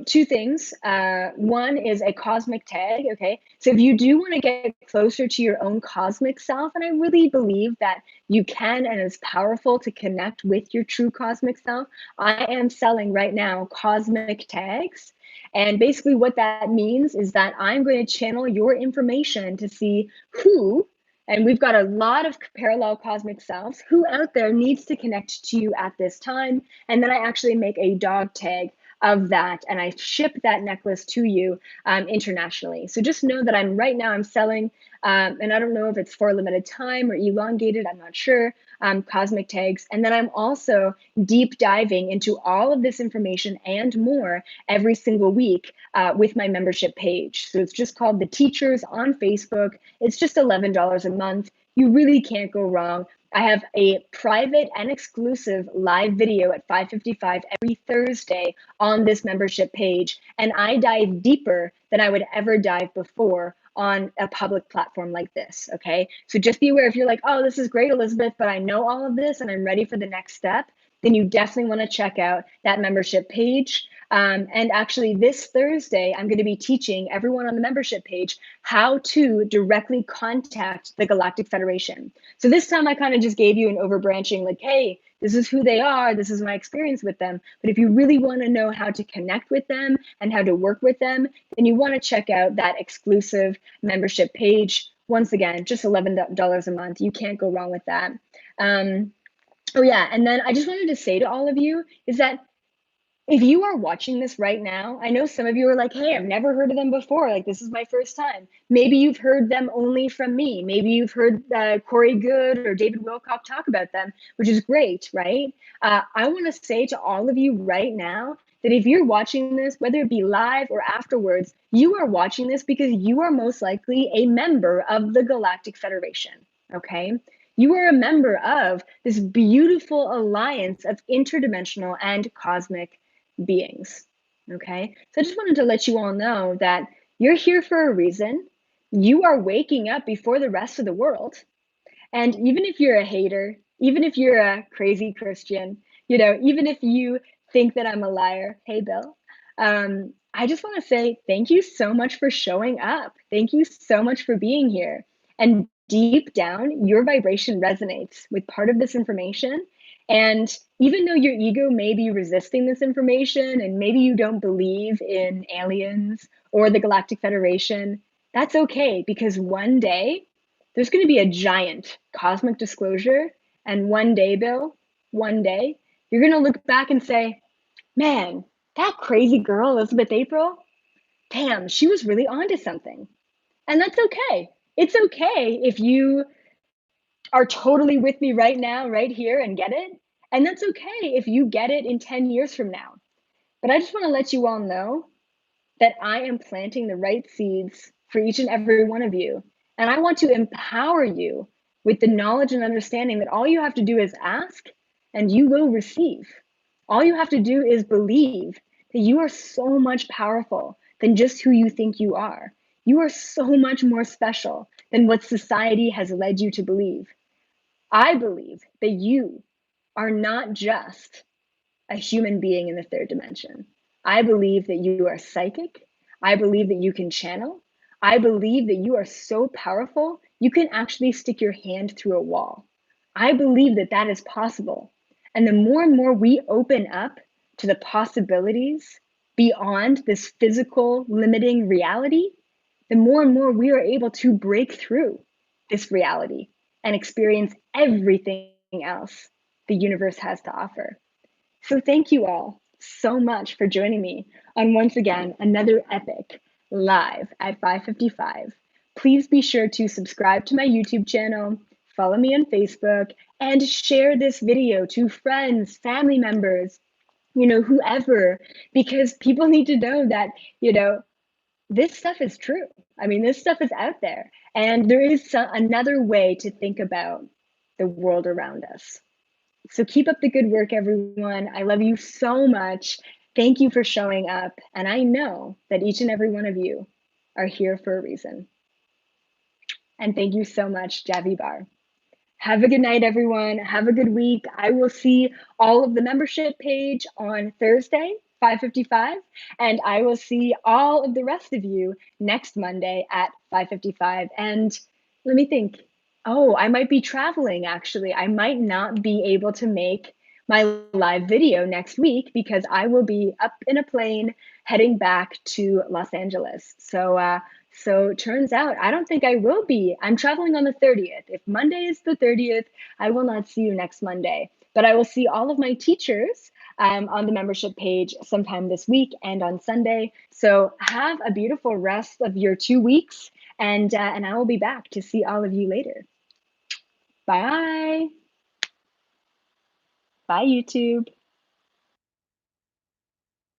two things. One is a cosmic tag. Okay, so if you do want to get closer to your own cosmic self, and I really believe that you can, and it's powerful to connect with your true cosmic self, I am selling right now cosmic tags. And basically, what that means is that I'm going to channel your information to see who, and we've got a lot of parallel cosmic selves, who out there needs to connect to you at this time. And then I actually make a dog tag of that and I ship that necklace to you internationally. So just know that I'm selling, and I don't know if it's for a limited time or elongated, I'm not sure, cosmic tags. And then I'm also deep diving into all of this information and more every single week with my membership page. So it's just called The Teachers on Facebook. It's just $11 a month. You really can't go wrong. I have a private and exclusive live video at 5:55 every Thursday on this membership page, and I dive deeper than I would ever dive before on a public platform like this, okay? So just be aware, if you're like, oh, this is great, Elizabeth, but I know all of this and I'm ready for the next step, then you definitely want to check out that membership page. And actually, this Thursday, I'm going to be teaching everyone on the membership page how to directly contact the Galactic Federation. So this time I kind of just gave you an overbranching, like, hey, this is who they are, this is my experience with them. But if you really want to know how to connect with them and how to work with them, then you want to check out that exclusive membership page. Once again, just $11 a month. You can't go wrong with that. Oh yeah, and then I just wanted to say to all of you is that if you are watching this right now, I know some of you are like, hey, I've never heard of them before. Like, this is my first time. Maybe you've heard them only from me. Maybe you've heard Corey Good or David Wilcock talk about them, which is great, right? I want to say to all of you right now that if you're watching this, whether it be live or afterwards, you are watching this because you are most likely a member of the Galactic Federation, okay? You are a member of this beautiful alliance of interdimensional and cosmic beings. Okay. So I just wanted to let you all know that you're here for a reason. You are waking up before the rest of the world. And even if you're a hater, even if you're a crazy Christian, even if you think that I'm a liar, hey, Bill, I just want to say thank you so much for showing up. Thank you so much for being here. And deep down, your vibration resonates with part of this information. And even though your ego may be resisting this information and maybe you don't believe in aliens or the Galactic Federation, that's okay because one day there's going to be a giant cosmic disclosure. And one day, Bill, one day, you're going to look back and say, man, that crazy girl, Elizabeth April, damn, she was really onto something. And that's okay. It's okay if you are totally with me right now, right here, and get it. And that's okay if you get it in 10 years from now. But I just want to let you all know that I am planting the right seeds for each and every one of you. And I want to empower you with the knowledge and understanding that all you have to do is ask and you will receive. All you have to do is believe that you are so much powerful than just who you think you are. You are so much more special than what society has led you to believe. I believe that you are not just a human being in the third dimension. I believe that you are psychic. I believe that you can channel. I believe that you are so powerful, you can actually stick your hand through a wall. I believe that that is possible. And the more and more we open up to the possibilities beyond this physical limiting reality, the more and more we are able to break through this reality and experience everything else the universe has to offer. So, thank you all so much for joining me on once again another epic live at 5:55. Please be sure to subscribe to my YouTube channel, follow me on Facebook, and share this video to friends, family members, whoever, because people need to know that, this stuff is true. I mean, this stuff is out there, and there is another way to think about the world around us. So keep up the good work, everyone. I love you so much. Thank you for showing up. And I know that each and every one of you are here for a reason. And thank you so much, Javi Bar. Have a good night, everyone. Have a good week. I will see all of the membership page on Thursday, 5:55, and I will see all of the rest of you next Monday at 5:55. And let me think. Oh, I might be traveling actually. I might not be able to make my live video next week because I will be up in a plane heading back to Los Angeles. So turns out I don't think I will be. I'm traveling on the 30th. If Monday is the 30th, I will not see you next Monday. But I will see all of my teachers on the membership page sometime this week and on Sunday. So have a beautiful rest of your 2 weeks, and I will be back to see all of you later. Bye. Bye, YouTube.